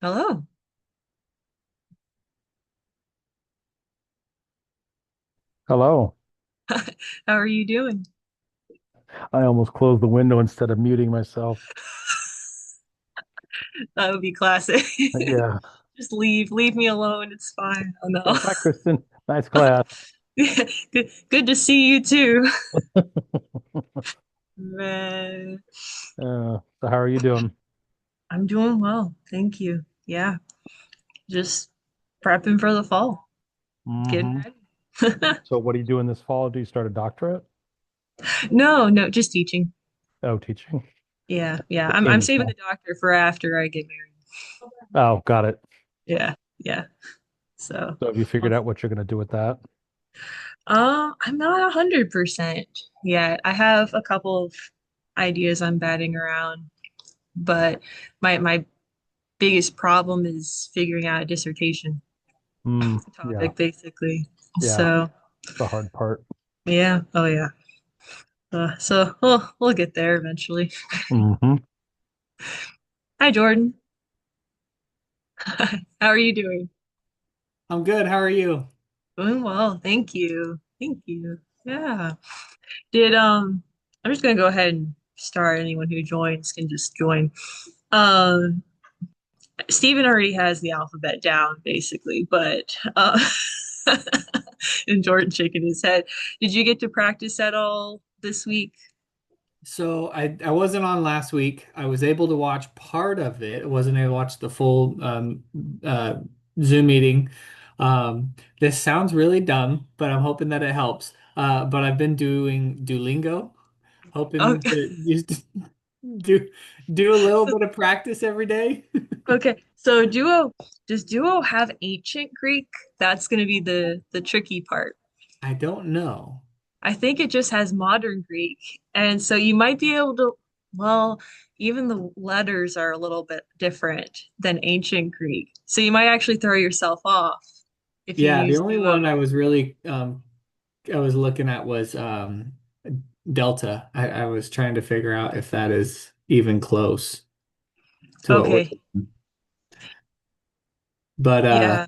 Hello. Hello. How are you doing? I almost closed the window instead of muting myself. That would be classic. Yeah. Just leave me alone. It's fine. Oh Yeah. no. Hi, Kristen. Nice class. Good to see you too. Man, So how are you doing? I'm doing well. Thank you. Yeah, just prepping for the fall. Getting Hmm. ready. So what are you doing this fall? Do you start a doctorate? No, just teaching. Oh, teaching. Yeah. What I'm team is saving that? the doctor for after I get married. Oh, got it. Yeah. So, So have you figured out what you're going to do with that? I'm not 100% yet. I have a couple of ideas I'm batting around, but my biggest problem is figuring out a dissertation Yeah. topic, basically. Yeah. So, The hard part. yeah. Oh, yeah. So we'll get there eventually. Hmm. Hi, Jordan. How are you doing? I'm good. How are you? Doing well. Thank you. Thank you. Yeah. I'm just gonna go ahead and start. Anyone who joins can just join. Um, Stephen already has the alphabet down, basically, but and Jordan shaking his head. Did you get to practice at all this week? So I wasn't on last week. I was able to watch part of it. I wasn't able to watch the full uh, Zoom meeting. This sounds really dumb, but I'm hoping that it helps. But I've been doing Duolingo, hoping Okay. to just do do a little bit of practice every day. Okay. So does Duo have ancient Greek? That's going to be the tricky part. I don't know. I think it just has modern Greek. And so you might be able to, well, even the letters are a little bit different than ancient Greek. So you might actually throw yourself off if you Yeah, the use only Duo. one I was really I was looking at was Delta. I was trying to figure out if that is even close to what we're Okay. doing. But Yeah.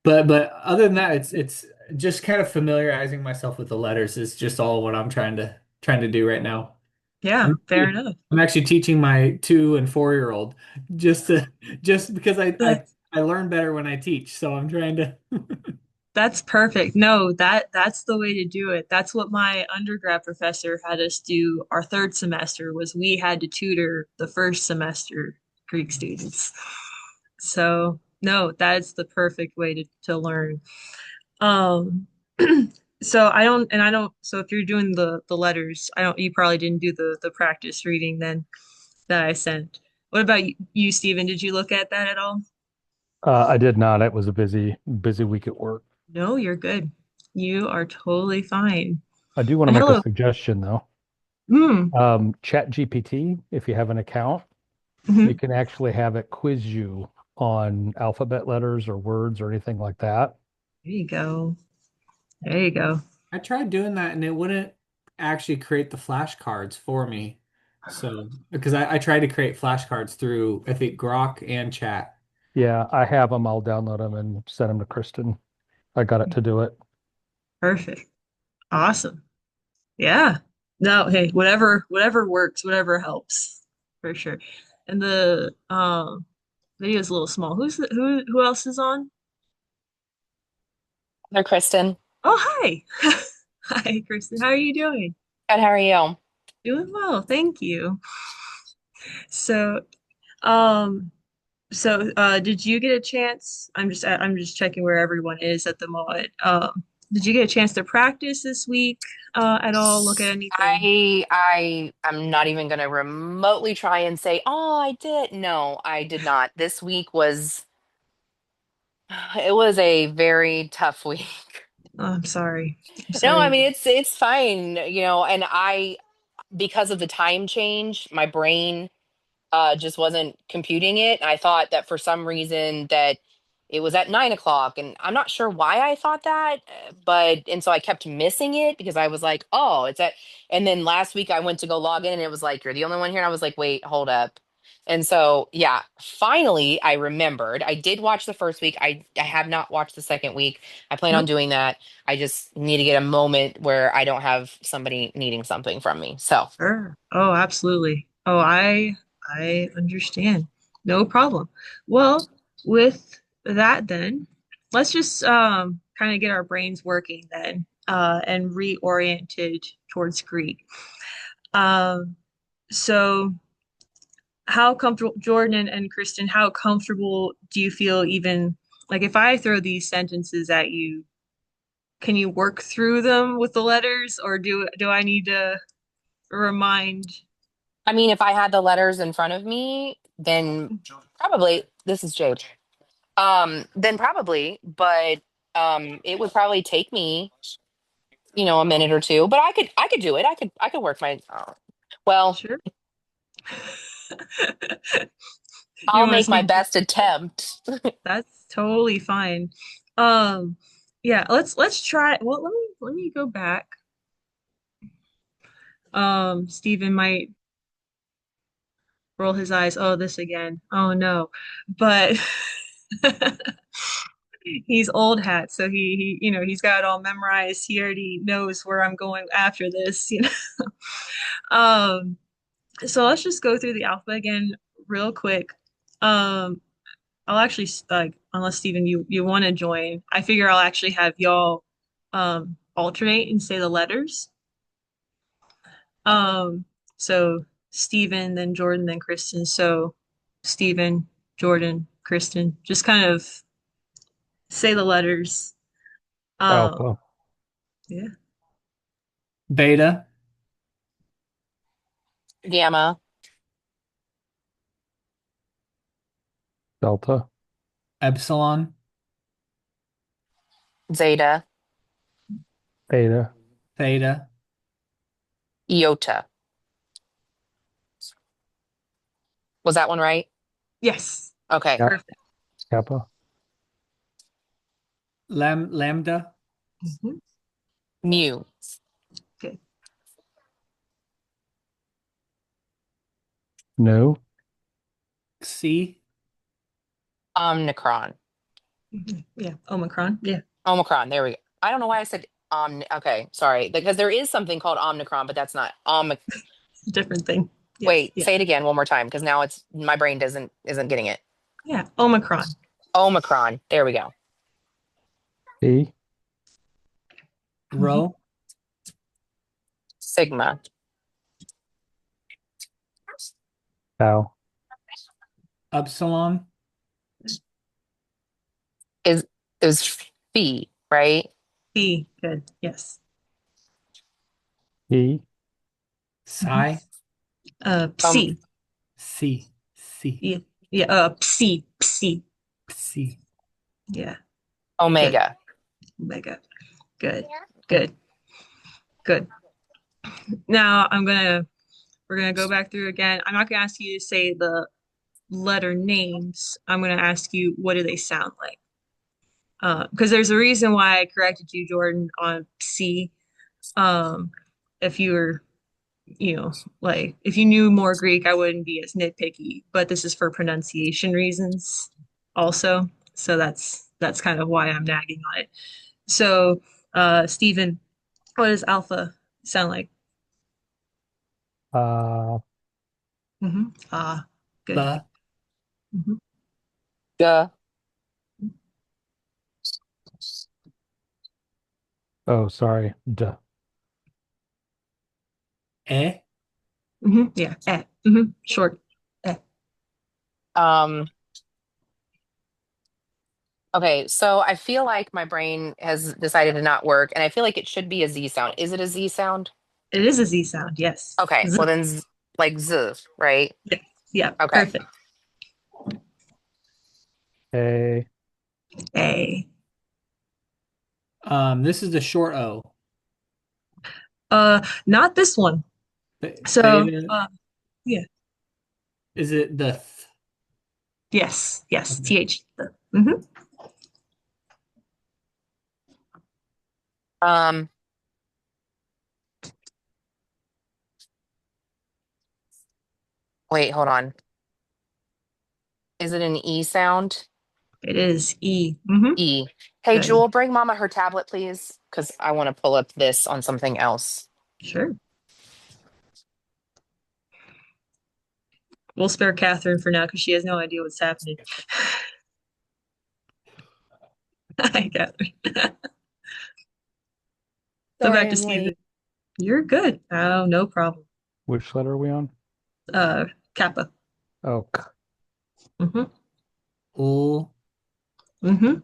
but other than that, it's just kind of familiarizing myself with the letters is just all what I'm trying to do right now. Yeah. Fair enough. I'm actually teaching my 2 and 4-year-old just to just because I learn better when I teach. So I'm trying to. That's perfect. No, that's the way to do it. That's what my undergrad professor had us do our third semester was we had to tutor the first semester Greek students. So, no, that's the perfect way to learn. Um I don't so if you're doing the letters, I don't you probably didn't do the practice reading then that I sent. What about you, Stephen? Did you look at that at all? I did not. It was a busy week at work. No, you're good. You are totally fine. I do want to make a Hello. suggestion though. Mm. Chat GPT, if you have an account, you Hmm. can actually have it quiz you on alphabet letters or words or anything like that. There you go. There you go. I tried doing that and it wouldn't actually create the flashcards for me. So because I tried to create flashcards through I think Grok and Chat. Yeah, I have them. I'll download them and send them to Kristen. I got it to do it. Perfect. Awesome. Yeah. No, hey, whatever works, whatever helps. For sure. And the video is a little small. Who else is on? Hi, Kristen. Oh, hi. Hi, Kristen. How are you doing? Good, how are you? Doing well, thank you. So, um, did you get a chance? I'm just checking where everyone is at the moment. Did you get a chance to practice this week at all? Look at anything? I'm not even gonna remotely try and say, oh, I did. No, I did not. This week was it was a very tough week. Oh, I'm sorry. I'm No, sorry I to hear. mean it's fine, and I because of the time change, my brain just wasn't computing it. I thought that for some reason that it was at 9 o'clock, and I'm not sure why I thought that, but and so I kept missing it because I was like, oh, it's at. And then last week I went to go log in, and it was like you're the only one here, and I was like, wait, hold up. And so, yeah, finally I remembered. I did watch the first week. I have not watched the second week. I plan on Nope. doing that. I just need to get a moment where I don't have somebody needing something from me. So, Sure. Oh, absolutely. Oh, I understand. No problem. Well, with that then, let's just kind of get our brains working then and reoriented towards Greek. Um, so how comfortable, Jordan and Kristen, how comfortable do you feel even like if I throw these sentences at you, can you work through them with the letters or do I need to remind? I mean, if I had the letters in front of me, then probably this is Jade. Then probably, but it would probably take me, a minute or two, but I could do it. I could work my well, Sure. You I'll want to make my speak? best attempt. That's totally fine. Um, yeah, let's try. Well, let me go back. Stephen might roll his eyes. Oh, this again. Oh no. But he's old hat, so he's got it all memorized. He already knows where I'm going after this. Um, so let's just go through the alphabet again real quick. Um, I'll actually like unless Stephen you want to join, I figure I'll actually have y'all alternate and say the letters. Um, so Stephen, then Jordan, then Kristen. So Stephen, Jordan, Kristen, just kind of say the letters. Um, Alpha, yeah. Beta, Gamma, delta, Epsilon, Zeta, theta, Theta, Iota. Was that one right? Yes. Okay. Ka- Perfect. kappa, Lambda, Mhm. Mu, Okay. nu, Xi, Omicron. Yeah. Omicron. Yeah. Omicron. There we go. I don't know why I said okay, sorry. Because there is something called Omicron, but that's not Different thing. Yes. Wait, Yeah. say it again one more time because now it's my brain doesn't isn't getting it. Yeah. Omicron. Omicron. There we go. p, Mhm. Rho, Sigma tau, Upsilon, is is phi, right? P. Good. Yes. e, Mhm. Psi, Um, Psi. C, Yeah. Yeah. Psi. Psi. Psi. Yeah. Good. Omega. Mega. Good. Good. Good. Now we're gonna go back through again. I'm not gonna ask you to say the letter names. I'm gonna ask you what do they sound like? Because there's a reason why I corrected you, Jordan, on C. Um, if you were, like if you knew more Greek, I wouldn't be as nitpicky. But this is for pronunciation reasons also. So that's kind of why I'm nagging on it. So, Stephen, what does alpha sound like? uh, Ah, good. The, Mhm. Duh. oh, sorry, d, E, Yeah, short. Eh. Um, okay, so I feel like my brain has decided to not work, and I feel like it should be a Z sound. Is it a Z sound? It is a Z sound, yes. Okay, Z. well then, like Z, right? Yeah, yeah, Okay. perfect. a, A. this is the short O. Not this one. So, Theta, yeah, is it the th? yes, Okay. TH. Mm-hmm. Um, Wait, hold on. Is it an E sound? It is E. Mm-hmm. E. Hey, Good. Jewel, bring Mama her tablet, please, because I want to pull up this on something else. Sure. We'll spare Catherine for now because she has no idea what's happening. Hi, Catherine. So back Sorry, to I'm Stephen. late. You're good. Oh, no problem. Which letter are we on? Kappa. Oh, Mm-hmm. Oh, Mm-hmm.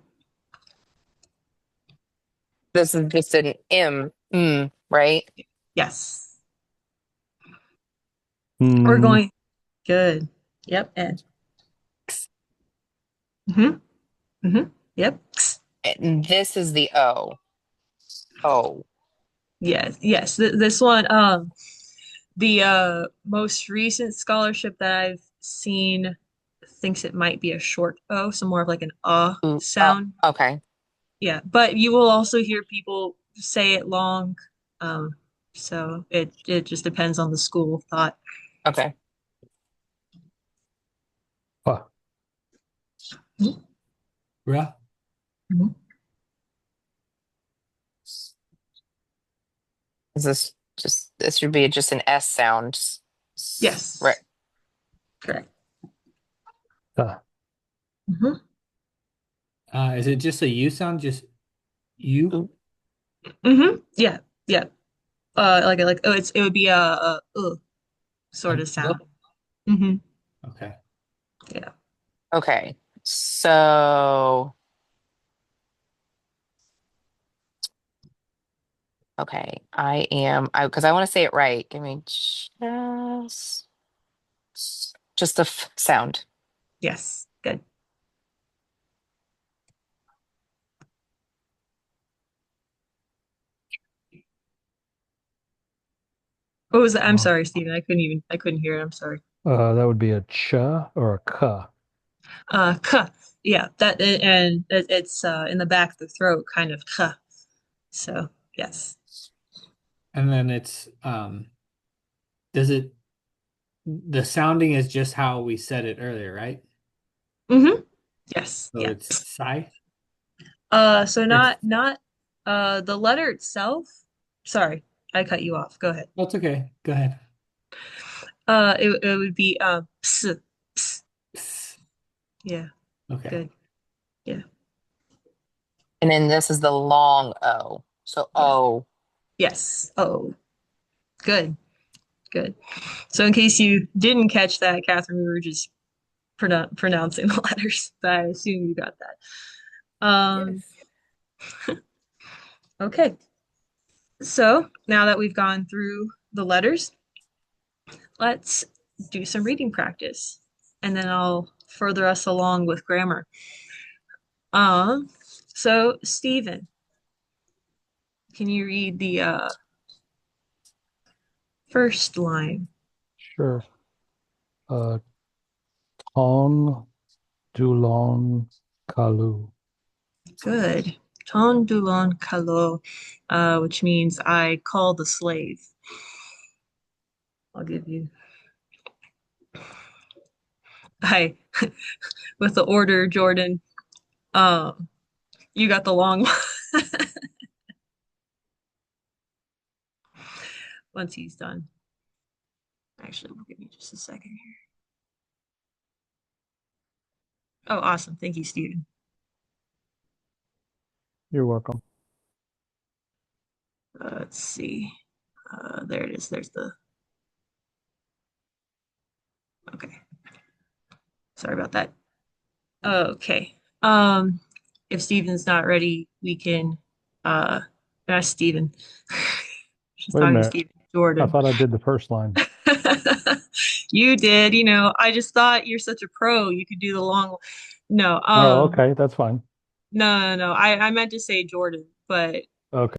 This is just an M, right? Yes. We're mm, going good. Yep. And mm-hmm. Mm-hmm. Yep. And this is the O. O. Yes. Yes. This one, the most recent scholarship that I've seen thinks it might be a short O, so more of like an Ooh, sound. okay. Yeah, but you will also hear people say it long. Um, so it just depends on the school of thought. Okay. huh. bruh. Mhm. Is this should be just an S sound. Right. Yes, correct. Uh, Hmm. Is it just a U sound? Just U? Ooh, Hmm. Yeah, yeah. Like oh, it would be a sort of Oh, sound. Hmm. okay. Yeah. okay. So, okay. I because I want to say it right. Give me just the f sound. Yes. Good. What was that? I'm oh. sorry, Stephen. I couldn't hear it. I'm sorry. That would be a ch or a k. K. Yeah. It's in the back of the throat, kind of k. So yes. And then it's does it the sounding is just how we said it earlier, right? Hmm. Yes. So Yeah. it's psi. So Or not the letter itself. Sorry, I cut you off. Go ahead. oh, it's okay. Go ahead. It would be ps, ps. Ps. Yeah, Okay. good. Yeah, And then this is the long O. So yeah. O. Yes. Oh, good, good. So in case you didn't catch that, Catherine, we were just pronouncing the letters, but I assume you got that. Yes. Okay. So now that we've gone through the letters, let's do some reading practice, and then I'll further us along with grammar. Um, so Stephen, can you read the first line? Sure. Uh, ton dulon kalu. Good. Ton dulon kalo, which means I call the slave. I'll give you I with the order, Jordan. Um, you got the long one once he's done. Actually, we'll give you just a second here. Oh, awesome. Thank you, Stephen. You're welcome. Let's see. There it is. There's the okay. Sorry about that. Okay. If Steven's not ready, we can ask Steven. She's Wait a talking to minute. Steven I Jordan. thought I did the first line. You did, I just thought you're such a pro, you could do the long. No, Oh, okay. That's fine. no. I meant to say Jordan, but Okay.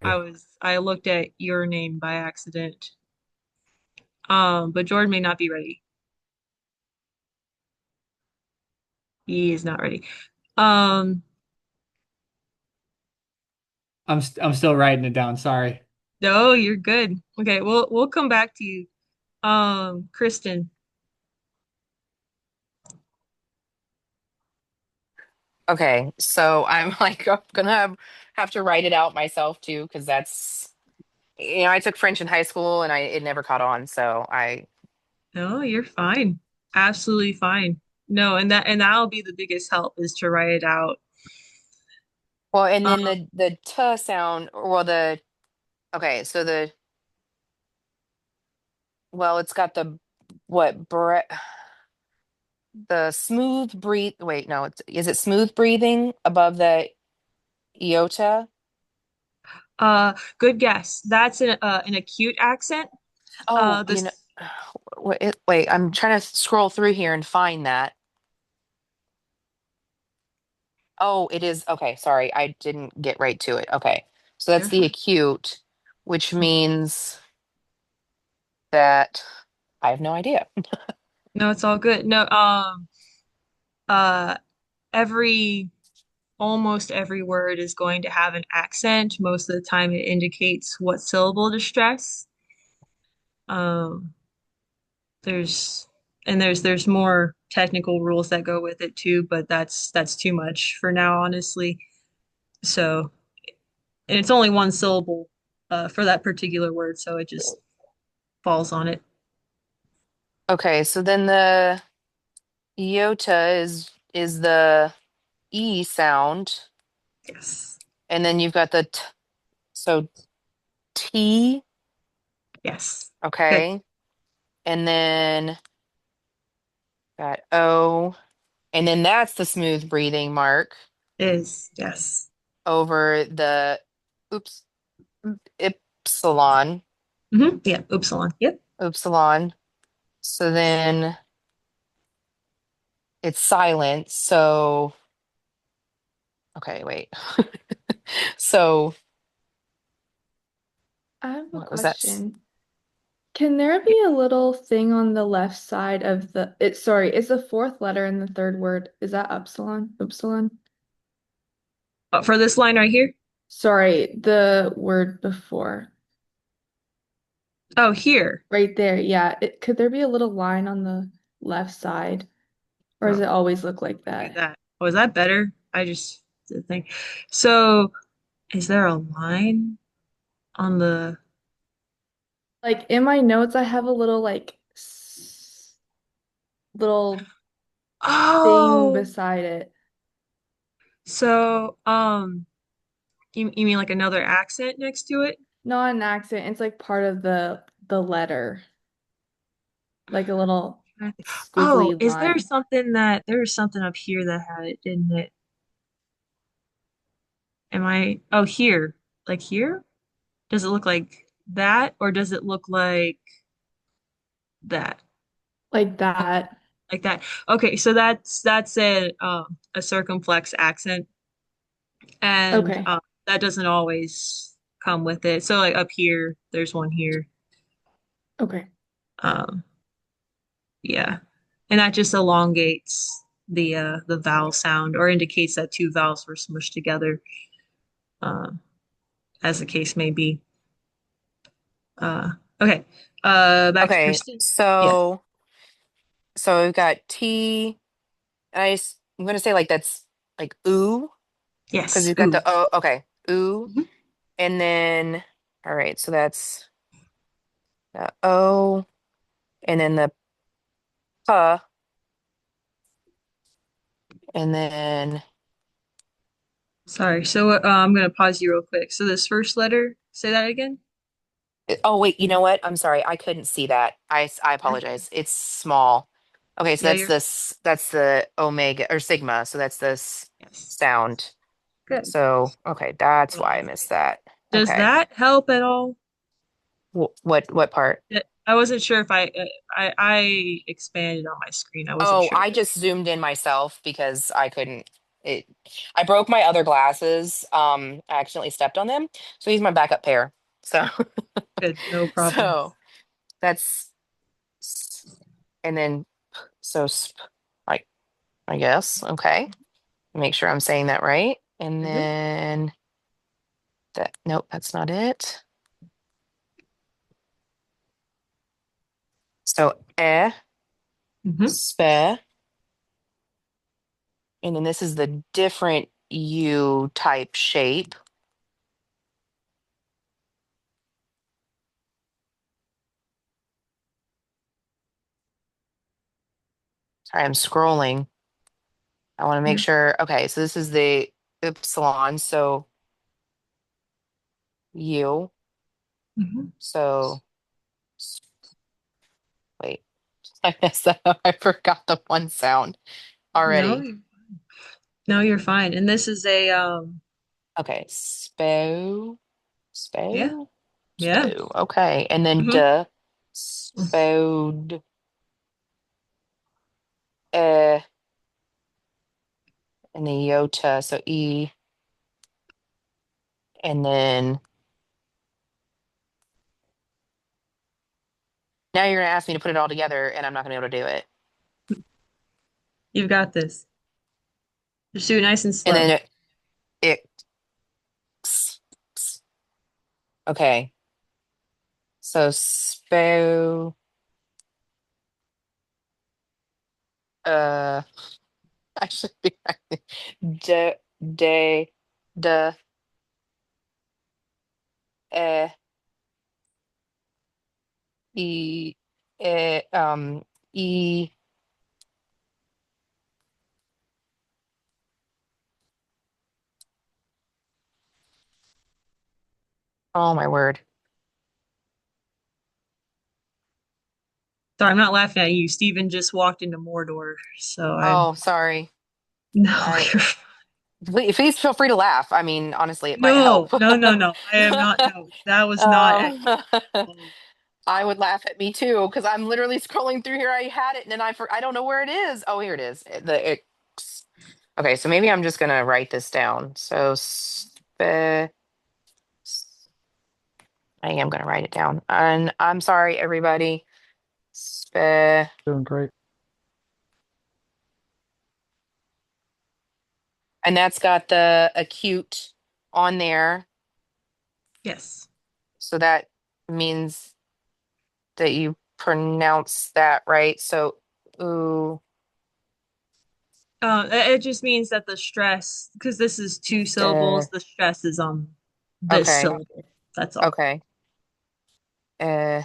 I looked at your name by accident. But Jordan may not be ready. He is not ready. Um, I'm still writing it down. Sorry. no, you're good. Okay, we'll come back to you. Kristen, Okay, so I'm like I'm gonna have to write it out myself too, because that's I took French in high school and I it never caught on. So I No, you're fine. Absolutely fine. No, and that'll be the biggest help is to write it out. well, and Um, then the t sound, well the okay, so the well, it's got the what bre the smooth breathe. Wait, no, is it smooth breathing above the iota? good guess. That's an acute accent. Oh, This wait, I'm trying to scroll through here and find that. Oh, it is. Okay, sorry. I didn't get right to it. Okay. So that's you're the fine. acute, which means that I have no idea. No, it's all good. No, uh, every almost every word is going to have an accent. Most of the time, it indicates what syllable to stress. Um, there's there's more technical rules that go with it too, but that's too much for now, honestly. So, and it's only one syllable for that particular word, so it just falls on it. Okay, so then the iota is the E sound, Yes. and then you've got the t, so T, Yes. Good. okay, and then got O, and then that's the smooth breathing mark Is yes. over the oops, epsilon, Yeah. Upsilon. Yep. upsilon. So then it's silent. So, okay, wait. So, I have a what was that? question. Can there be a little thing on the left side of sorry, is the fourth letter in the third word, is that upsilon? Upsilon? For this line right here. Sorry, the word before. Oh, here. Right there, yeah. Could there be a little line on the left side? Or does Oh, it always look like look at that? that. Oh, is that better? I just did think. So, is there a line on the? Like in my notes, I have a little little thing Oh, beside it. so you mean like another accent next to it? Not an accent, it's like part of the letter. Like a little Oh, squiggly is there line. something there was something up here that had it, didn't it? Am I? Oh, here. Like here? Does it look like that, or does it look like that? Like that. Like that? Okay, so that's a circumflex accent, and Okay. that doesn't always come with it. So like up here, there's one here. Okay. Um, yeah, and that just elongates the vowel sound or indicates that two vowels were smushed together, um, as the case may be. Uh, okay, back to Okay, Kristen. Yeah. so we've got T. I'm gonna say like that's like ooh, because Yes. we've got Ooh. the O. Okay, ooh, Mhm. and then all right, so that's the O, and then the P, and then Sorry. So I'm gonna pause you real quick. So this first letter, say that again. oh wait, you know what? I'm sorry, I couldn't see that. I You're apologize. It's small. Okay, so Yeah, you're that's the omega or sigma. So that's this yes. sound. Good. So okay, that's Little why I missed elongate. that. Does Okay, that help at all? what part? I wasn't sure if I expanded on my screen. I wasn't Oh, sure. I just zoomed in myself because I couldn't. It. I broke my other glasses. I accidentally stepped on them, so he's my backup pair. So, Good, no problem. so that's and then like I guess okay. Make sure I'm saying that right, and You're good. then that. Nope, that's not it. So Hmm. spe, And then this is the different U type shape. Sorry, I'm scrolling. I want to make You're sure. Okay, so this is the upsilon. So U. mhm. So wait, I messed that up. I forgot the one sound No, already. no, you're fine. And this is a Okay, spo, yeah, spo, yeah. spo. Okay, and then Hmm. duh, spode, uh, and then iota. So E, and then now you're gonna ask me to put it all together, and I'm not gonna be able to do it. You've got this. Just do it nice and And then slow. it okay. So spo, uh, I should be de, de, de, eh, e, e. Oh my word. Sorry, I'm not laughing at you. Steven just walked into Mordor, so I'm Oh, sorry. no, I you're please feel free to laugh. I mean, honestly, it might help. no, no, no, no. I am not. No, that was not at Um, I would laugh at me too because I'm literally scrolling through here. I had it and then I don't know where it is. Oh, here it is. Okay, so maybe I'm just gonna write this down. So I am gonna write it down. And I'm sorry, everybody. Spe, Doing great. and that's got the acute on there. yes. So that means that you pronounce that right. So ooh, It just means that the stress, because this is two de, syllables, the stress is on this okay, syllable. That's all. okay. Uh,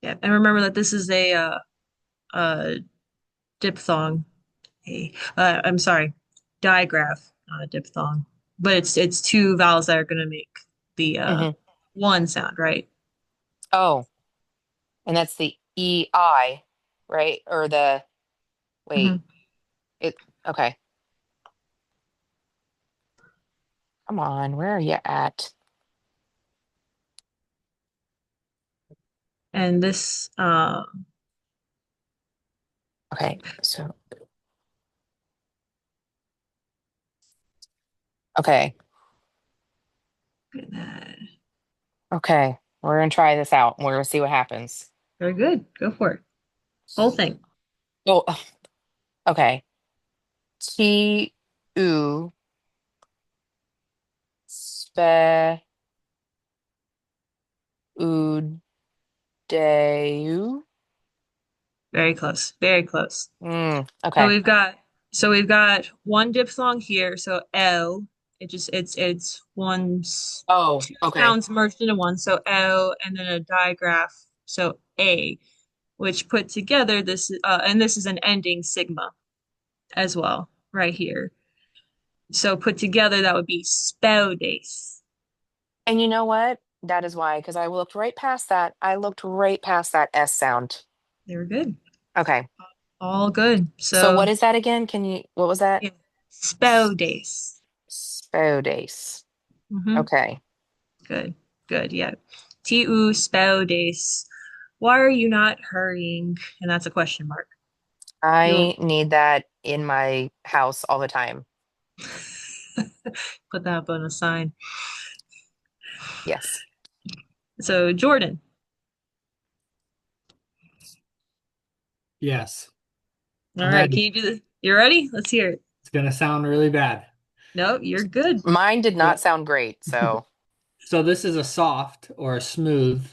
Yeah, and remember that this is a diphthong. I'm sorry, digraph, not a diphthong. But it's two vowels that are gonna make the mhm. one sound, right? Oh, and that's the EI, right? Or the wait, Hmm. it okay. Come on, where are you at? And this Okay, so okay, okay. We're gonna try this out. We're gonna see what happens. very good. Go for it. Whole thing. Oh, okay. T U spe u deu. Very close. Very close. So Okay. we've got one diphthong here. So L. It's Oh, two okay. sounds merged into one. So L, and then a digraph. So A, which put together and this is an ending sigma as well, right here. So put together that would be speldace. And you know what? That is why, because I looked right past that. I looked right past that S sound. They were good. Okay. All good. So So what is that again? Can you, what was that? yeah, speldace. Spodace. Mm-hmm. Okay. Good. Good. Yeah. Tu speldace. Why are you not hurrying? And that's a question mark. You'll I need that in my house all the time. put that up on a sign. Yes. So Jordan. Yes, All I'm right. Can ready. you do this? You ready? Let's hear it. It's gonna sound really bad. No, you're good. Mine did not So, sound great. So, so this is a soft or a smooth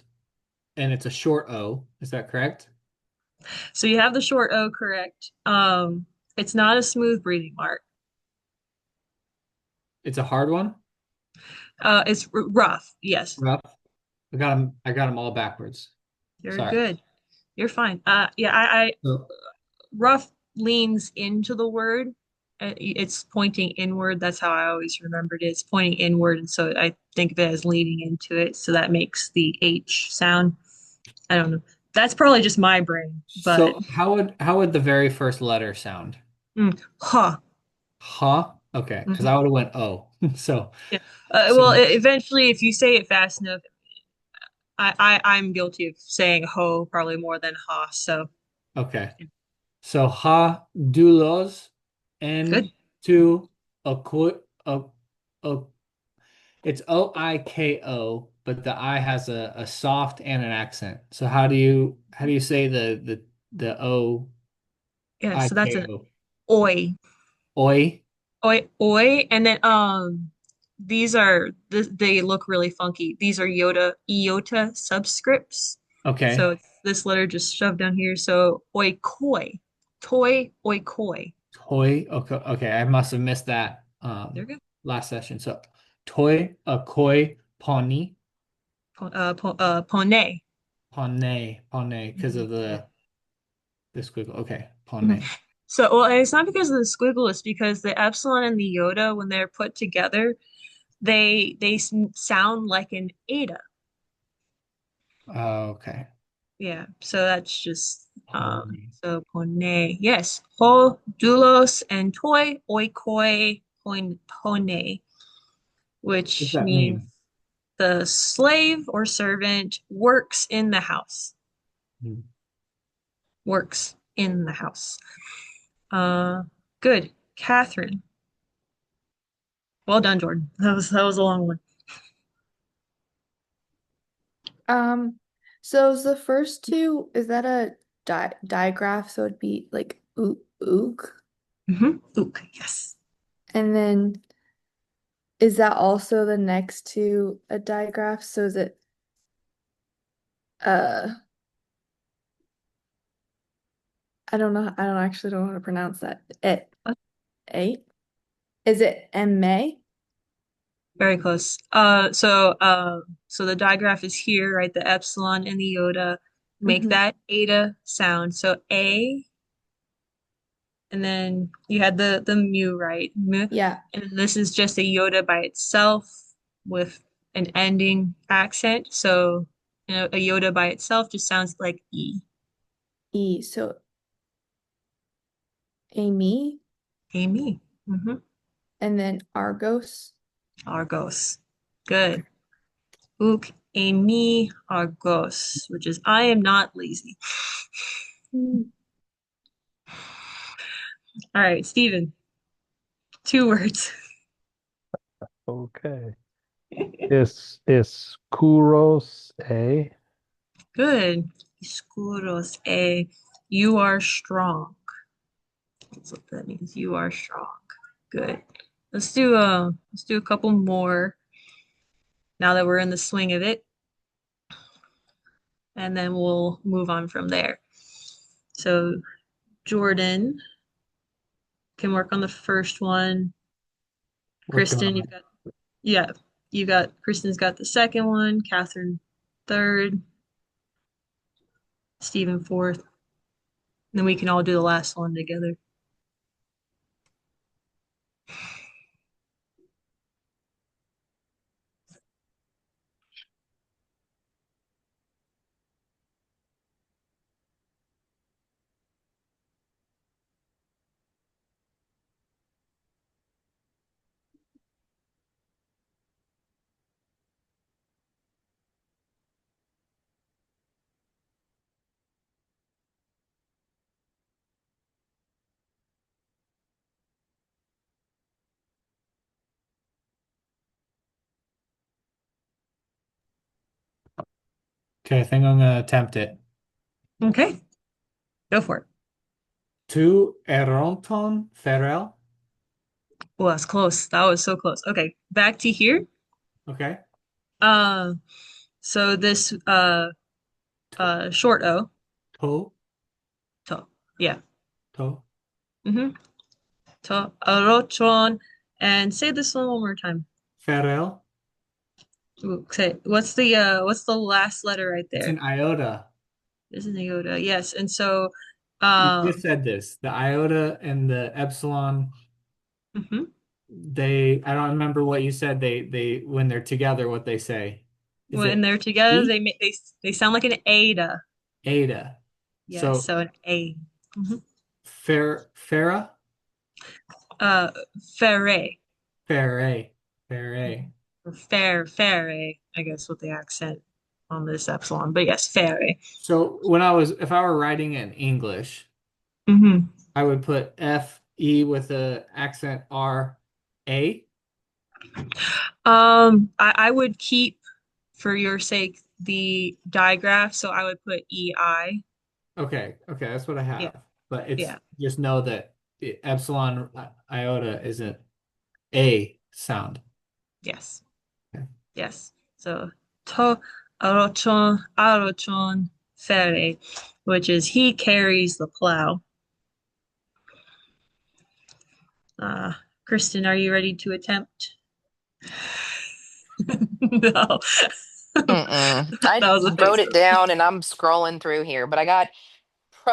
and it's a short O. Is that correct? So you have the short O correct. It's not a smooth breathing mark. It's a hard one. It's rough. Yes, Rough. I got them all backwards. you're Sorry. good. You're fine. I So, rough leans into the word. It's pointing inward. That's how I always remembered it. It's pointing inward, and so I think of it as leaning into it. So that makes the H sound. I don't know. That's probably just my brain, but so how would the very first letter sound? huh. Huh? Okay, because Mhm. I would have went O. So Yeah. so Well, eventually, if you say it fast enough, I'm guilty of saying ho probably more than ha. So okay. So ha doulos good. N to a a it's OIKO, but the I has a soft and an accent. So how do you say the O Yeah. I So that's K an O? oi. Oi? Oi, and then they look really funky. These are iota subscripts. So Okay. it's this letter just shoved down here. So oi koi, oi koi. Toy. Okay, okay. I must have missed that There we go. last session. So toy a koi pony Pone. pone because Mhm. of Yeah. the squiggle. Okay, Mhm. pone. So well, and it's not because of the squiggle. It's because the epsilon and the iota, when they're put together, they sound like an eta. Okay. Yeah, so that's just Pony. so pone. Yes, ho, doulos, and toi, oikoi, pone, What does which that means mean? the slave or servant works in the house. Hmm. Works in the house. Uh, good. Catherine. Well done, Jordan. That was a long one. Um, so is the first two, is that a digraph? So it'd be like ook. Ook, yes. And then is that also the next to a digraph? So is it uh I don't actually know how to pronounce that. A? Is it M-A? Very close. So the digraph is here, right? The epsilon and the iota make Mm-hmm. that eta sound. So A, and then you had the mu, right? Mu. Yeah, And then this is just a iota by itself with an ending accent. So, a iota by itself just sounds like E. E. So Amy Amy. and then Argos. Argos. Good. Uk, Amy, Argos, which is I am not lazy. Mm. All right, Stephen, 2 words. Okay. Is kuros a? Good. Escuros, a. You are strong. That's what that means. You are strong. Good. Let's do a couple more now that we're in the swing of it, and then we'll move on from there. So Jordan can work on the first one. Working Kristen, on you've it. got yeah, Kristen's got the second one, Catherine third, Stephen fourth. Then we can all do the last one together. Okay, I think I'm gonna attempt it. Okay, go for it. Tu eronton ferel. Well, that's close. That was so close. Okay, back to here. Okay. Uh, so this Short O. To, To. Yeah. to. Mm-hmm. To arochon. And say this one more time. Ferel. Ooh, say what's the last letter right It's there? an iota. This is an iota. Yes. And so You just um said this. The iota and the epsilon, mhm. I don't remember what you said. When they're together, what they say. Is When it they're together, E? they sound like an eta. Eta. Yes, So so an A. Mhm. Farah? Uh, Ferre. Ferre. Ferre. Or Fair, I guess with the accent on this epsilon. But yes, Ferre. So if I were writing it in English, Hmm. I would put F-E with the accent R-A. I would keep, for your sake, the digraph, so I would put EI. Okay, okay, that's what I Yeah, have. But it's yeah, just know that epsilon iota isn't a sound. yes, Okay. yes. So to arochon, Ferre, which is he carries the plow. Uh, Kristen, are you ready to attempt? No. Mm-mm. That I was a wrote face. it down and I'm scrolling through here, but I got pr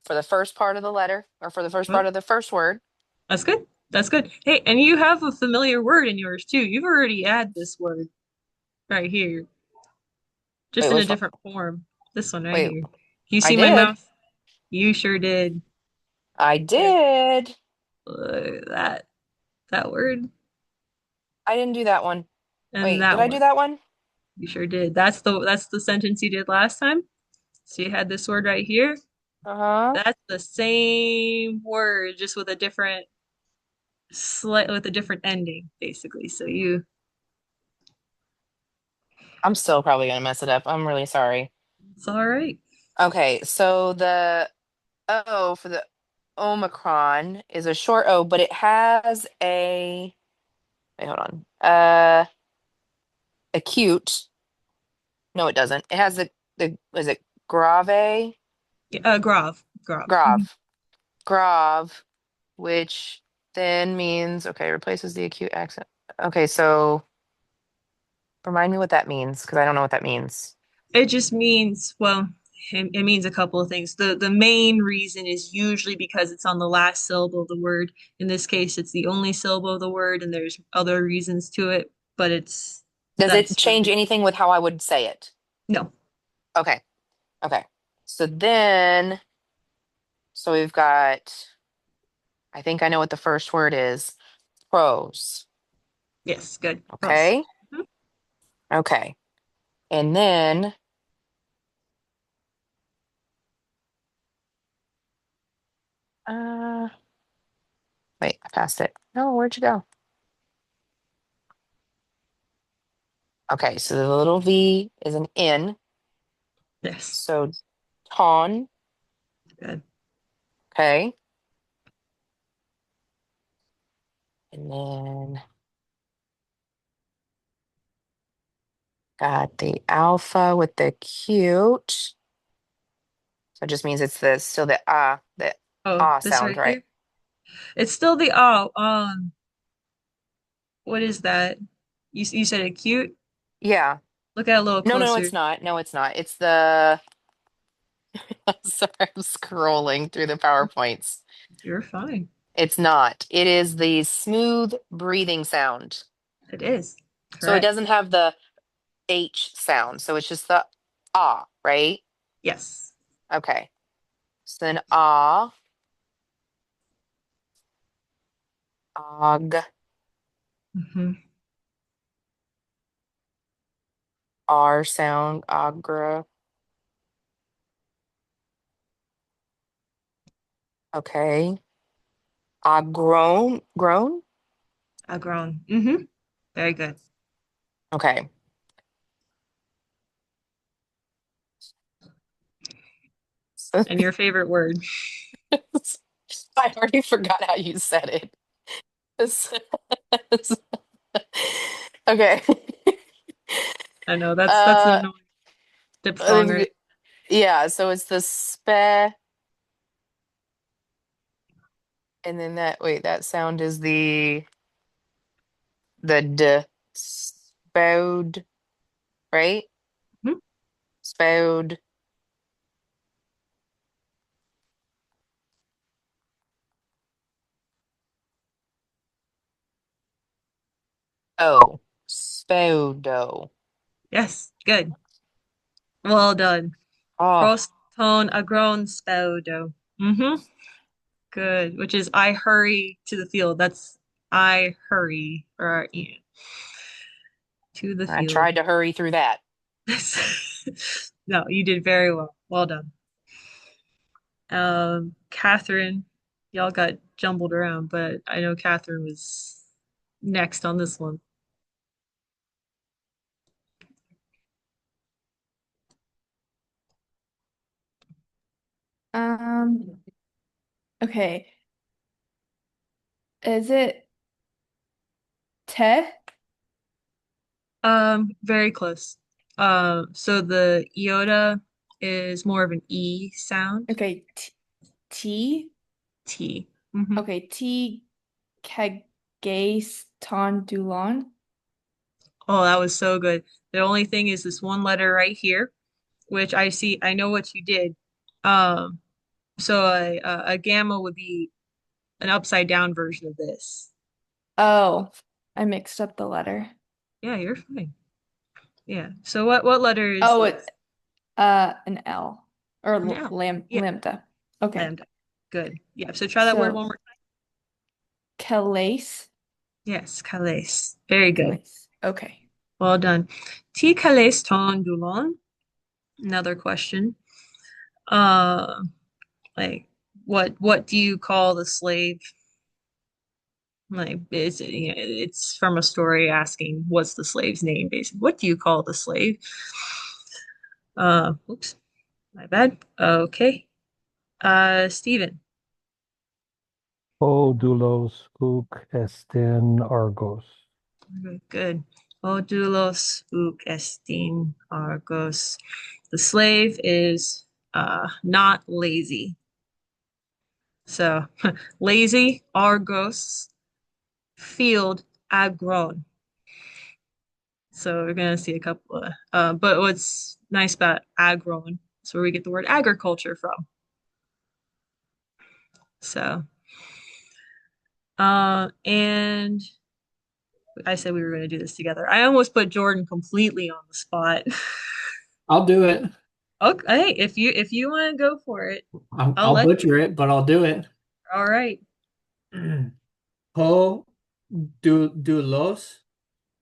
for the first part of the letter, or for the first Oh, part of the first word. that's good. That's good. Hey, and you have a familiar word in yours too. You've already had this word right here, Wait, just in a which one? different form. This one right Wait, here. You I see my did. mouth? You sure did. I Here, did. that word I didn't do that one. and Wait, did that I do one. that one? You sure did. That's the sentence you did last time. So you had this word right here. Uh-huh. That's the same word, just with a different ending, basically. So you, I'm still probably gonna mess it up. I'm really sorry. it's all right. Okay, so the O for the Omicron is a short O, but it has a, wait, hold on. Acute. No, it doesn't. It has the is it grave? Yeah, Grav. Mhm. Grave. Grave, which then means, okay, replaces the acute accent. Okay, so remind me what that means, because I don't know what that means. It just means, well, it means a couple of things. The main reason is usually because it's on the last syllable of the word. In this case, it's the only syllable of the word, and there's other reasons to it, but Does it that's the change reason. anything with how I would say it? No. Okay, okay. So then, so we've got, I think I know what the first word is. Prose. Yes, good. Pros. Okay, Mhm. okay. And then, uh, wait, I passed it. No, where'd you go? Okay, so the little V is an N. Yes, So ton, good. okay. And then got the alpha with the cute. So it just means it's still the Oh, ah this sound, right right? here. It's still the oh, what is that? You said acute? Yeah. Look at it a little No, no, it's closer. not. No, it's not. It's the sorry, I'm scrolling through the PowerPoints. You're fine. It's not. It is the smooth breathing sound. It is. So it Correct. doesn't have the H sound. So it's just the ah, right? Yes. Okay. So then ah, og, Hmm. R sound, agra. Okay. Grown. Grown. Hmm. Very good. Okay. So And your favorite word. I already forgot how you said it. Okay. I know that's an Uh, annoying diphthong, let me right? Yeah, so it's the and then that wait, that sound is the d spode, right? Mhm. Spode. Oh, spodo. Yes, good. Well done. Oh, Pros tone agron spoudo. Mm-hmm. Good. Which is I hurry to the field. That's I hurry or yeah, to the I field. tried to hurry through that. No, you did very well. Well done. Catherine, y'all got jumbled around, but I know Catherine was next on this one. Um, okay. Is it te? Very close. So the iota is more of an E sound. Okay, T. T. Hmm. Okay, T Kagaistan Dulon. Oh, that was so good. The only thing is this one letter right here, which I see, I know what you did. Um, so a gamma would be an upside down version of this. Oh, I mixed up the letter. Yeah, you're fine. Yeah. So what letter is Oh, this? it an L or No. Yeah, lambda. Okay. lambda. Good. Yeah. So try that word So one more time. Calais. Yes, calais. Very good. Calais. Okay. Well done. Ti calais ton Dulon? Another question. Uh, like what do you call the slave? Like it's from a story asking what's the slave's name, basically. What do you call the slave? Oops, my bad. Okay. Stephen. O doulos huc estin Argos. Good. Odulos uk estin argos. The slave is not lazy. So lazy, argos, field, agron. So we're gonna see a couple of but what's nice about agron is where we get the word agriculture from. So and I said we were gonna do this together. I almost put Jordan completely on the spot. I'll do it. Okay, if you want to go for it, I'll I'll let butcher it, but I'll do it. you. All right. Ho doulos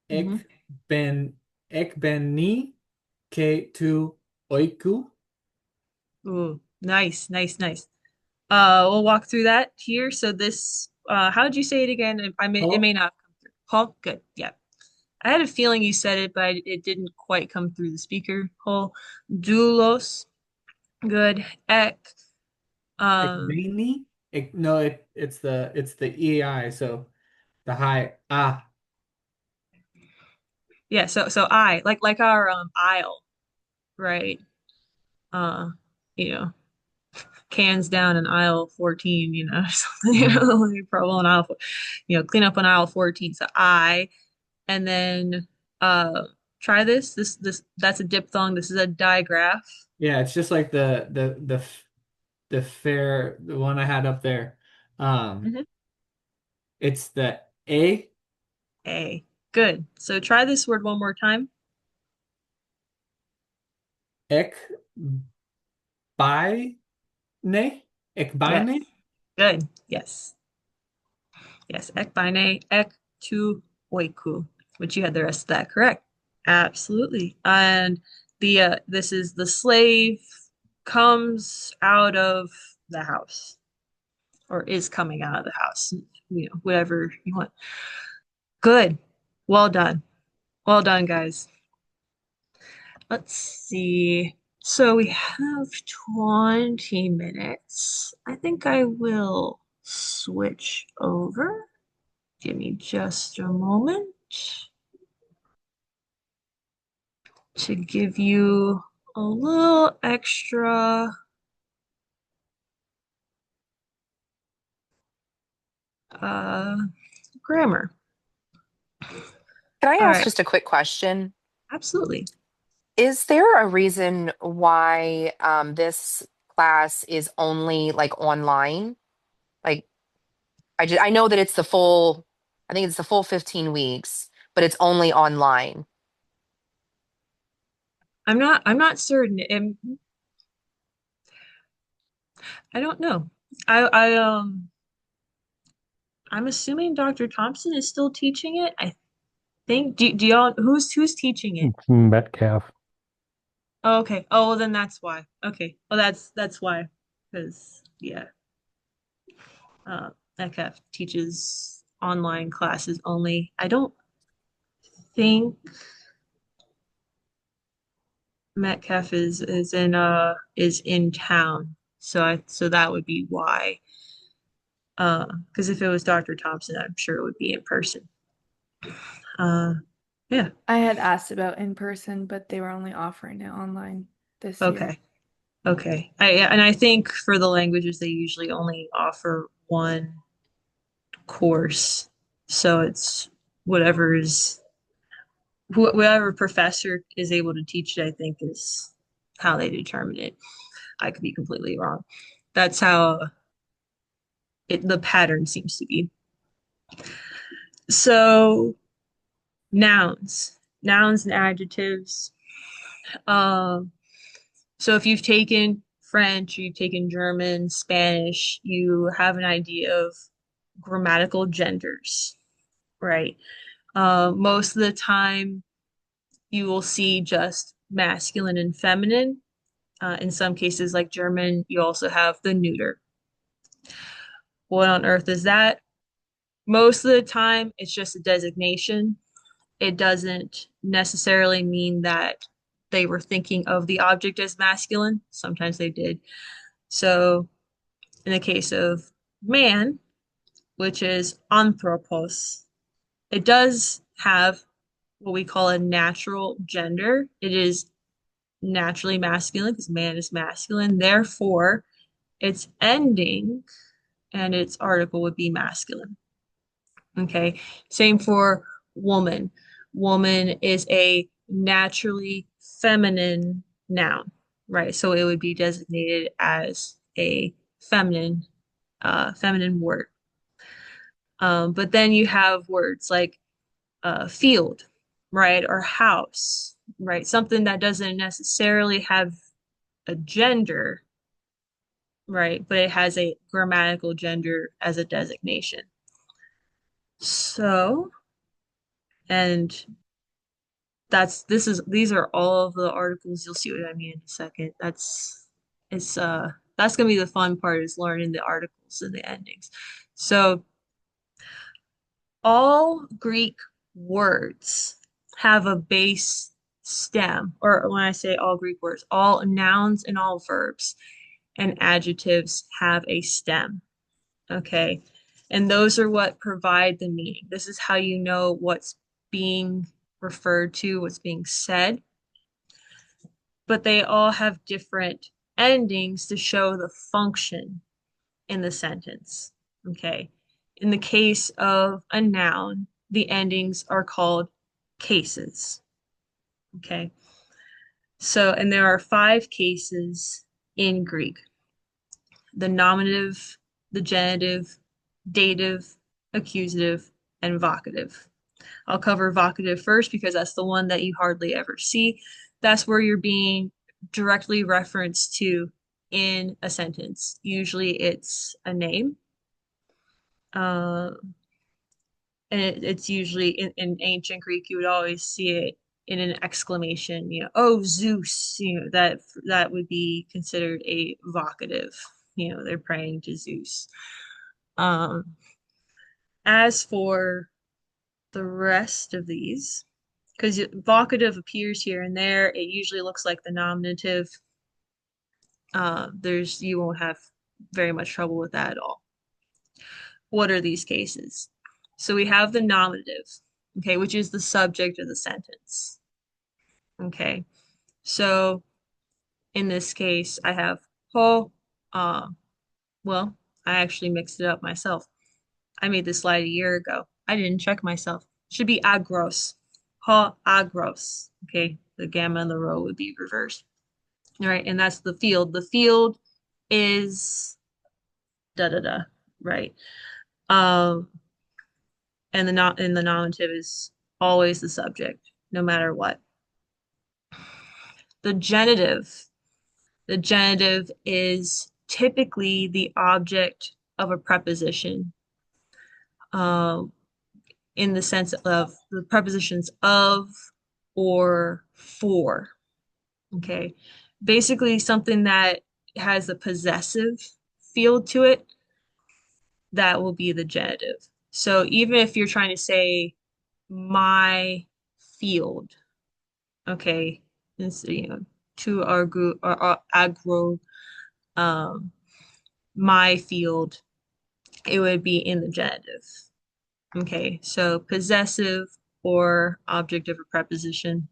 ek Hmm. ben ni ke tu oiku. Ooh, nice, nice, nice. We'll walk through that here. So this, how did you say it again? It may Ho not come through. Paul, good. Yeah. I had a feeling you said it, but it didn't quite come through the speaker hole. Doulos, good. Ek, ek um, beni. No, it's the EI, so the high ah. yeah. So I like our aisle, right? Uh, you know, cans down in aisle 14, something, Mhm. like problem on aisle, clean up on aisle 14. So I, and then uh, try this. That's a diphthong. This is a digraph. Yeah, it's just like the fair the one I had up there. Um, Mhm. it's the A A. Good. So try this word one more time. ek by ne ek by Yes. ne. Good. Yes. Yes. Ek bine, ek tu oiku, which you had the rest of that correct. Absolutely. And this is the slave comes out of the house or is coming out of the house, whatever you want. Good. Well done. Well done, guys. Let's see. So we have 20 minutes. I think I will switch over. Give me just a moment to give you a little extra uh grammar. Can I All ask right, just a quick question? absolutely. Is there a reason why this class is only like online? Like I know that it's the full, I think it's the full 15 weeks, but it's only online. I'm not certain. I don't know. I'm assuming Dr. Thompson is still teaching it. I think do y'all who's teaching it? It's Metcalf. Oh, okay. Oh, well, then that's why. Okay. Well, that's why. Because yeah, Metcalf teaches online classes only. I don't think Metcalf is in town. So that would be why. Because if it was Dr. Thompson, I'm sure it would be in person. Uh, yeah. I had asked about in person, but they were only offering it online this year. Okay. Okay. And I think for the languages they usually only offer one course. So it's whatever is whoever professor is able to teach it, I think is how they determine it. I could be completely wrong. That's how the pattern seems to be. So nouns and adjectives. Um, so if you've taken French, you've taken German, Spanish, you have an idea of grammatical genders, right? Most of the time, you will see just masculine and feminine. In some cases, like German, you also have the neuter. What on earth is that? Most of the time, it's just a designation. It doesn't necessarily mean that they were thinking of the object as masculine. Sometimes they did. So, in the case of man, which is anthropos, it does have what we call a natural gender. It is naturally masculine because man is masculine. Therefore, its ending and its article would be masculine. Okay. Same for woman. Woman is a naturally feminine noun, right? So it would be designated as a feminine word. But then you have words like field, right? Or house, right? Something that doesn't necessarily have a gender, right? But it has a grammatical gender as a designation. So, and these are all of the articles. You'll see what I mean in a second. That's gonna be the fun part is learning the articles and the endings. So all Greek words have a base stem, or when I say all Greek words, all nouns and all verbs and adjectives have a stem. Okay. And those are what provide the meaning. This is how you know what's being referred to, what's being said, but they all have different endings to show the function in the sentence. Okay. In the case of a noun, the endings are called cases. Okay. So, and there are 5 cases in Greek: the nominative, the genitive, dative, accusative, and vocative. I'll cover vocative first because that's the one that you hardly ever see. That's where you're being directly referenced to in a sentence. Usually it's a name. Uh, and it's usually in ancient Greek, you would always see it in an exclamation, oh, Zeus, that would be considered a vocative. They're praying to Zeus. Um, as for the rest of these, because vocative appears here and there, it usually looks like the nominative. You won't have very much trouble with that at all. What are these cases? So we have the nominative, okay, which is the subject of the sentence. Okay, so In this case, I have ho. Well, I actually mixed it up myself. I made this slide a year ago. I didn't check myself. Should be agros. Ha agros. Okay, the gamma and the rho would be reversed. All right, and that's the field. The field is da da da, right? Um, and the not in the nominative is always the subject, no matter what. The genitive. The genitive is typically the object of a preposition. Um, in the sense of the prepositions of or for. Okay. Basically, something that has a possessive feel to it, that will be the genitive. So even if you're trying to say my field, okay, and so, to argue or agro, um, my field, it would be in the genitive. Okay, so possessive or object of a preposition.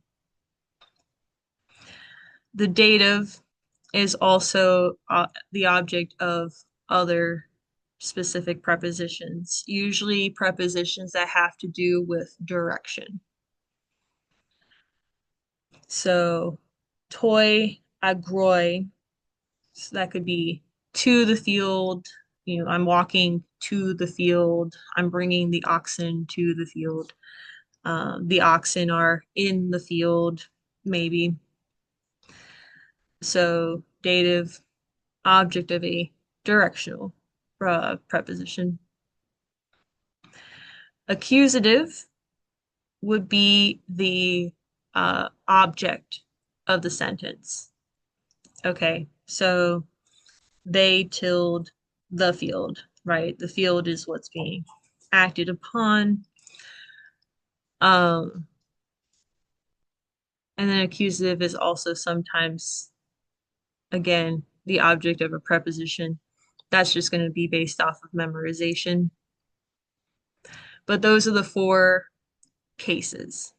The dative is also the object of other specific prepositions, usually prepositions that have to do with direction. So, toi agroi, so that could be to the field. I'm walking to the field. I'm bringing the oxen to the field. The oxen are in the field, maybe. So, dative, object of a directional preposition. Accusative would be the object of the sentence. Okay, so they tilled the field, right? The field is what's being acted upon. Um, and then accusative is also sometimes, again, the object of a preposition. That's just going to be based off of memorization. But those are the four cases.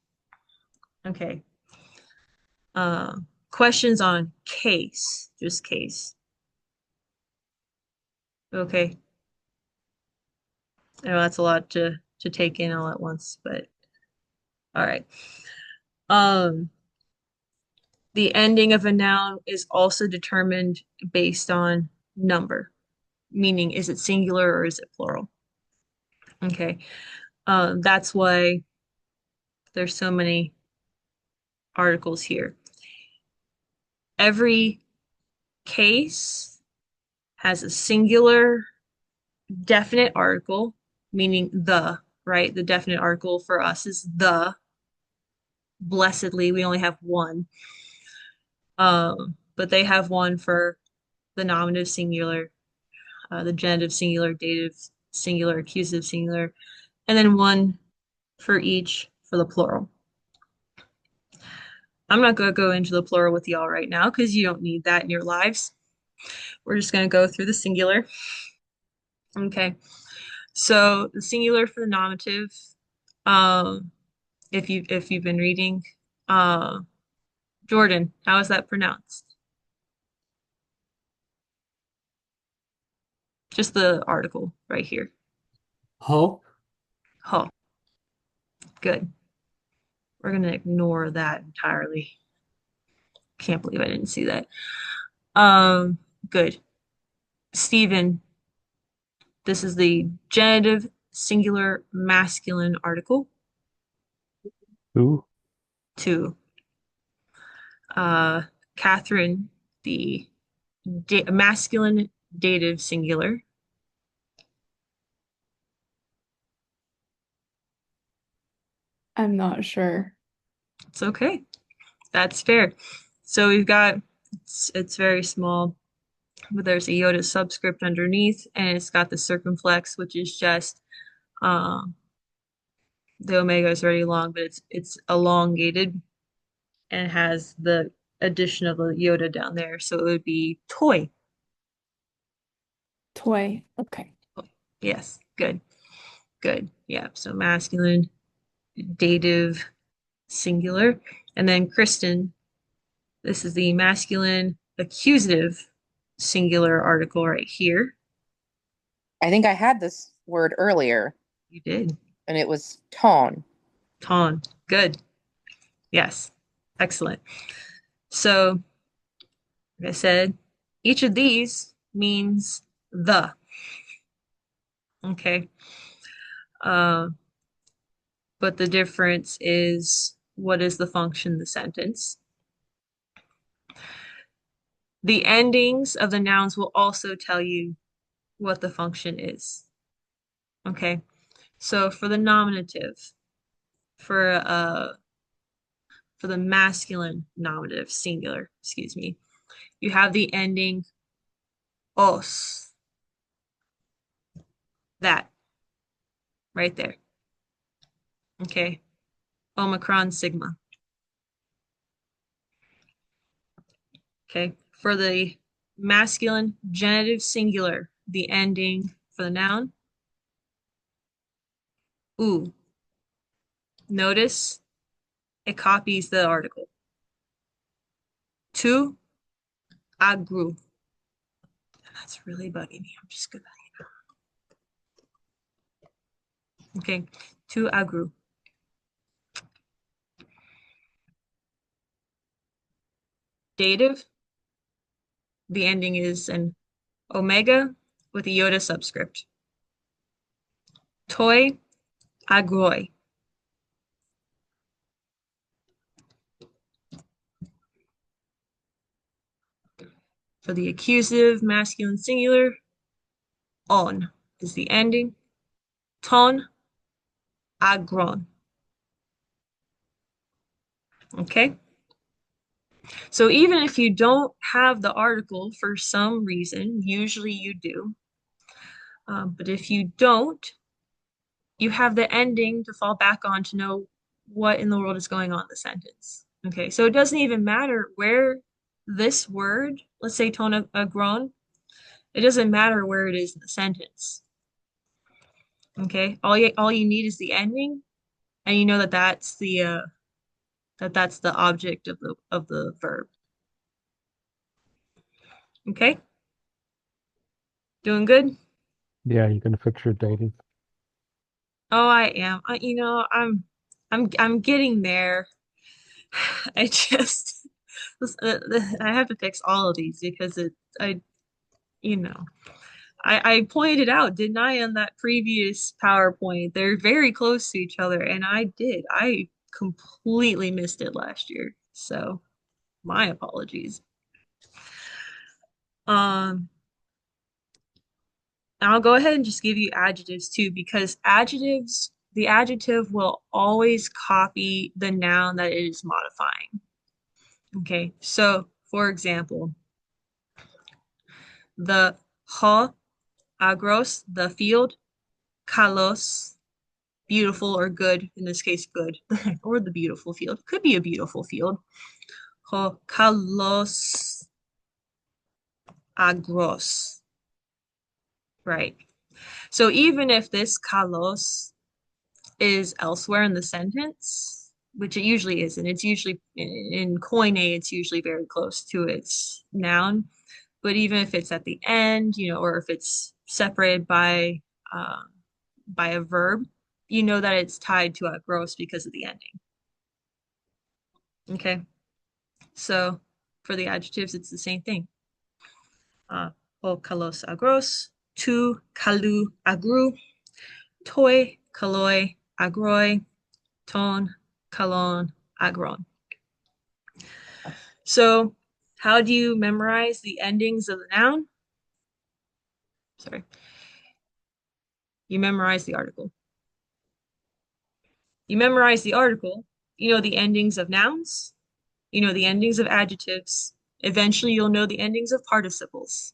Okay. Questions on case, just case. Okay. I know that's a lot to take in all at once, but all right. Um, the ending of a noun is also determined based on number, meaning is it singular or is it plural? Okay. That's why there's so many articles here. Every case has a singular definite article, meaning the, right? The definite article for us is the. Blessedly, we only have one. But they have one for the nominative singular, the genitive singular, dative singular, accusative singular, and then one for each for the plural. I'm not going to go into the plural with y'all right now because you don't need that in your lives. We're just going to go through the singular. Okay. So the singular for the nominative, um, if you've been reading, uh, Jordan, how is that pronounced? Just the article right here. Ho. Oh, good. We're gonna ignore that entirely. Can't believe I didn't see that. Um, good. Stephen, this is the genitive singular masculine article. Who? Two. Uh, Catherine, the masculine dative singular. I'm not sure. It's okay. That's fair. So we've got it's very small, but there's a iota subscript underneath, and it's got the circumflex, which is just um, the omega is already long, but it's elongated and has the addition of a iota down there. So it would be toy. Toy. Okay. Yes, good, good. Yeah, so masculine, dative, singular. And then Kristen, this is the masculine accusative singular article right here. I think I had this word earlier, You did. and it was ton. Ton. Good. Yes. Excellent. So, like I said, each of these means the. Okay. Uh, but the difference is what is the function in the sentence? The endings of the nouns will also tell you what the function is. Okay. So for the nominative, for uh for the masculine nominative, singular, excuse me, you have the ending os, that right there. Okay. Omicron sigma. Okay. For the masculine genitive singular, the ending for the noun, oo. Notice it copies the article. Tu agru. That's really bugging me. I'm just gonna. Okay. Tu agru. Dative, the ending is an omega with a iota subscript. Toi agroi. For the accusative masculine singular, on is the ending. Ton agron. Okay? So even if you don't have the article for some reason, usually you do, but if you don't, you have the ending to fall back on to know what in the world is going on in the sentence. Okay, so it doesn't even matter where this word, let's say ton agron, it doesn't matter where it is in the sentence. Okay, all you need is the ending, and you know that that's the object of the verb. Okay, doing good? Yeah, you can fix your dative. Oh, I am. I'm getting there. I just I have to fix all of these because I you know I pointed out, didn't I, on that previous PowerPoint? They're very close to each other, and I did. I completely missed it last year. So my apologies. Um, I'll go ahead and just give you adjectives too, because the adjective will always copy the noun that it is modifying. Okay, so for example, the ho agros, the field, kalos, beautiful or good, in this case, good, or the beautiful field. Could be a beautiful field. Ho kalos agros, right? So even if this kalos is elsewhere in the sentence, which it usually isn't, it's usually in Koine, it's usually very close to its noun. But even if it's at the end, or if it's separated um, by a verb, you know that it's tied to a gross because of the ending. Okay, so for the adjectives, it's the same thing. O kalos agros, tu kalu agru, toi kaloi agroi, ton kalon agron. So how do you memorize the endings of the noun? Sorry. You memorize the article. You memorize the article, you know the endings of nouns, you know the endings of adjectives. Eventually, you'll know the endings of participles.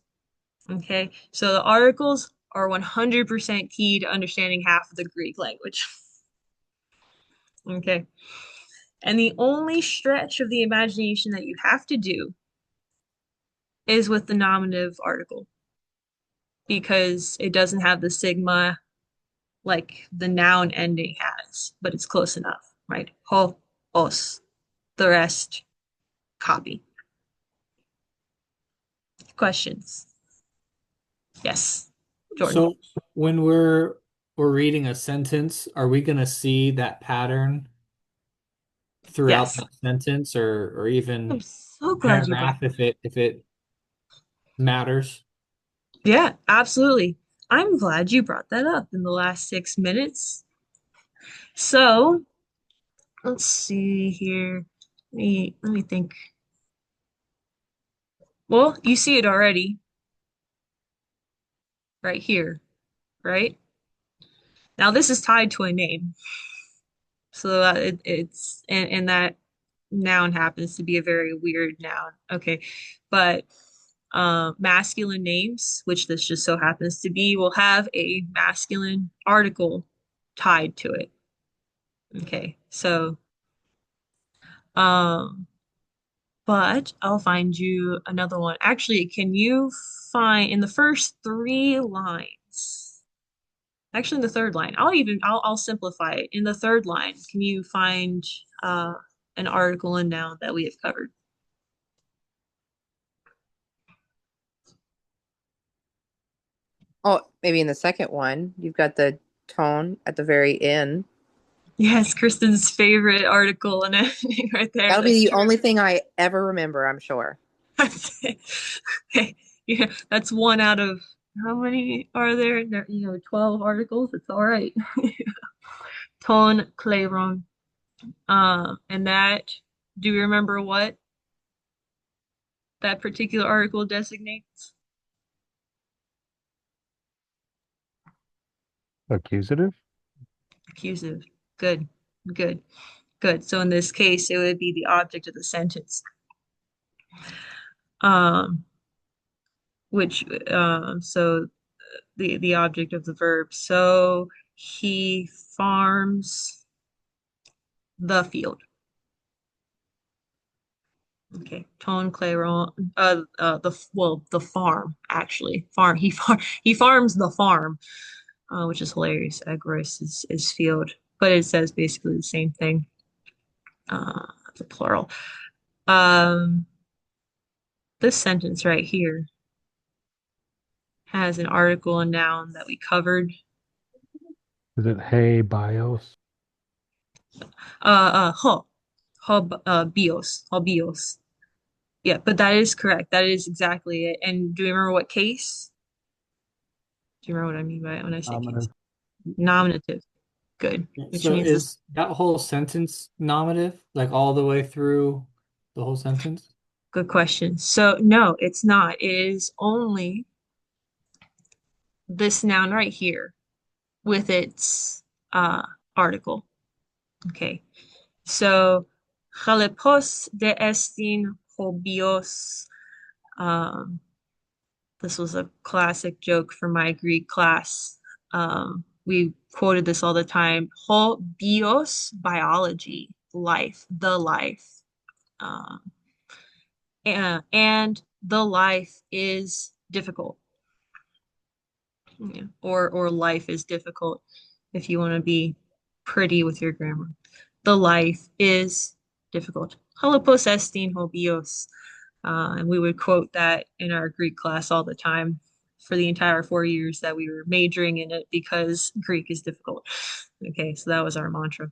Okay, so the articles are 100% key to understanding half of the Greek language. Okay, and the only stretch of the imagination that you have to do is with the nominative article because it doesn't have the sigma like the noun ending has, but it's close enough, right? Ho, os. The rest, copy. questions? Yes, Jordan. So when we're reading a sentence, are we going to see that pattern throughout Yes. that sentence or I'm even so glad you brought paragraph if it matters? Yeah, absolutely. I'm glad you brought that up in the last 6 minutes. So let's see here. Let me think. Well, you see it already right here, right? Now this is tied to a name. So it's and that noun happens to be a very weird noun. Okay. But masculine names, which this just so happens to be, will have a masculine article tied to it. Okay. So um but I'll find you another one. Actually, can you find in the first 3 lines? Actually, in the third line. I'll simplify it. In the third line, can you find an article and noun that we have covered? Oh, maybe in the second one, you've got the tone at the very end. Yes, Kristen's favorite article and everything right there. That'll be That's the true. only thing I ever remember, I'm sure. That's it. Okay. Yeah, that's one out of how many are there? 12 articles. It's all right. Ton Clairon. And that, do you remember what that particular article designates? Accusative? Accusative. Good, good, good. So in this case, it would be the object of the sentence, um, which so the object of the verb. So he farms the field. Okay, ton clairon. The farm actually he farms the farm, which is hilarious. Agros is field, but it says basically the same thing. The plural. Um, this sentence right here has an article and noun that we covered. Is it hey bios? Ho, bios, ho bios. Yeah, but that is correct. That is exactly it. And do you remember what case? Do you remember what I mean by it when I say case? Nominative. Nominative. Good. Which So means this. is that whole sentence nominative, like all the way through the whole sentence? Good question. So no, it's not. It is only this noun right here with its article. Okay. So, Chalepos de estin hobios. Um, this was a classic joke from my Greek class. We quoted this all the time. Hobios, biology, life, the life. Um, and the life is difficult. Yeah. Or life is difficult if you want to be pretty with your grammar. The life is difficult. Halopos estin hobios. And we would quote that in our Greek class all the time for the entire 4 years that we were majoring in it because Greek is difficult. Okay, so that was our mantra.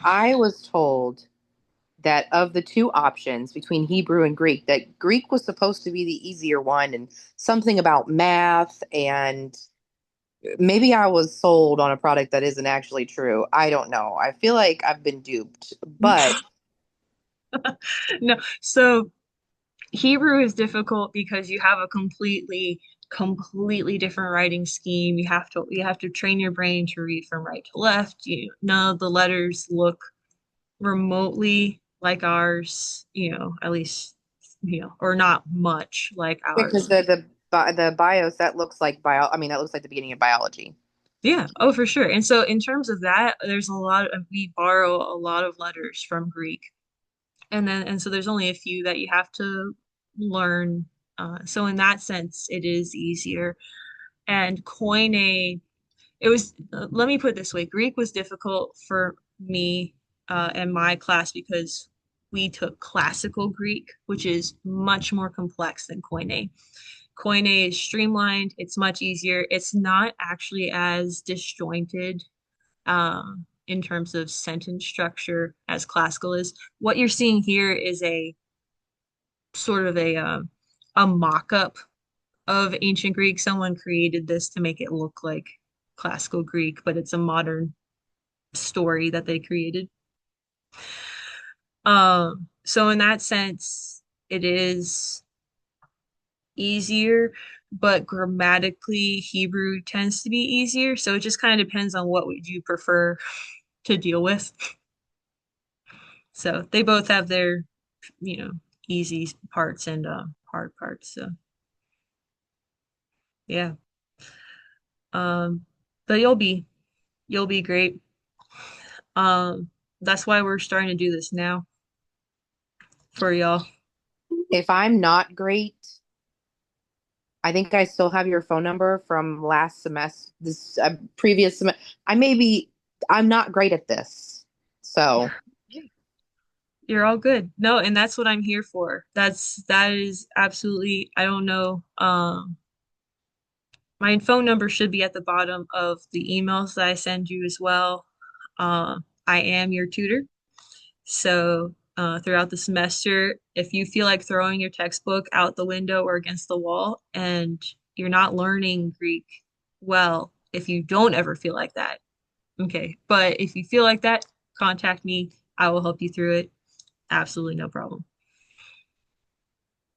I was told that of the two options between Hebrew and Greek, that Greek was supposed to be the easier one and something about math, and maybe I was sold on a product that isn't actually true. I don't know. I feel like I've been duped, but No, so Hebrew is difficult because you have a completely different writing scheme. You have to train your brain to read from right to left. None of the letters look remotely like ours, at least, or not much like because ours. the bios that looks like bio. I mean, that looks like the beginning of biology. Yeah, oh, for sure. And so in terms of that, we borrow a lot of letters from Greek. And so there's only a few that you have to learn. So in that sense, it is easier. And Koine, let me put it this way, Greek was difficult for me and my class because we took classical Greek, which is much more complex than Koine. Koine is streamlined, it's much easier. It's not actually as disjointed in terms of sentence structure as classical is. What you're seeing here is a sort of a mock-up of ancient Greek. Someone created this to make it look like classical Greek, but it's a modern story that they created. So in that sense, it is easier, but grammatically, Hebrew tends to be easier. So it just kind of depends on what would you prefer to deal with. So they both have their, easy parts and hard parts. So yeah. Um, but you'll be great. Um, that's why we're starting to do this now for y'all. If I'm not great, I think I still have your phone number from last semester, this previous semester. I'm not great at this. So, You're all good. No, and that's what I'm here for. That is absolutely, I don't know. My phone number should be at the bottom of the emails that I send you as well. I am your tutor. So throughout the semester, if you feel like throwing your textbook out the window or against the wall and you're not learning Greek well, if you don't ever feel like that, okay. But if you feel like that, contact me. I will help you through it. Absolutely no problem.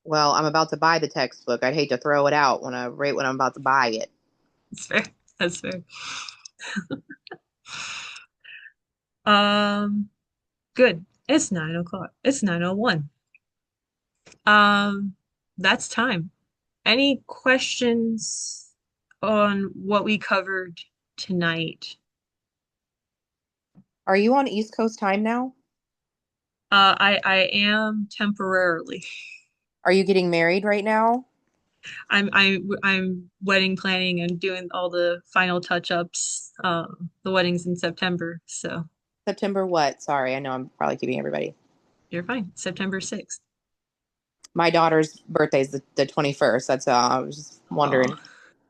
well, I'm about to buy the textbook. I'd hate to throw it out right when I'm about to buy it. That's fair. That's fair. Um, good. It's 9 o'clock. It's 9:01. Um, that's time. Any questions on what we covered tonight? Are you on East Coast time now? I am temporarily. Are you getting married right now? I'm wedding planning and doing all the final touch-ups. The wedding's in September, so September what? Sorry, I know I'm probably keeping everybody. you're fine. September 6th. My daughter's birthday is the 21st. That's I was just Oh, wondering.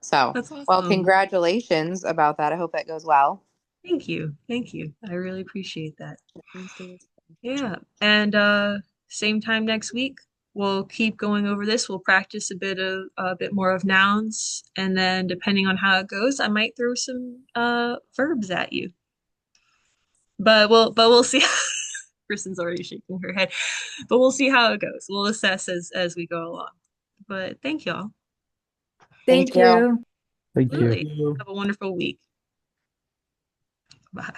So, that's well, awesome. congratulations about that. I hope that goes well. Thank you. Thank you. I really appreciate that. Wednesday. Yeah. And same time next week, we'll keep going over this. We'll practice a bit more of nouns, and then depending on how it goes, I might throw some verbs at you. But we'll see. Kristen's already shaking her head. But we'll see how it goes. We'll assess as we go along. But thank y'all. Thank Thank you. you. Thank you. Absolutely. Have a wonderful week. Bye.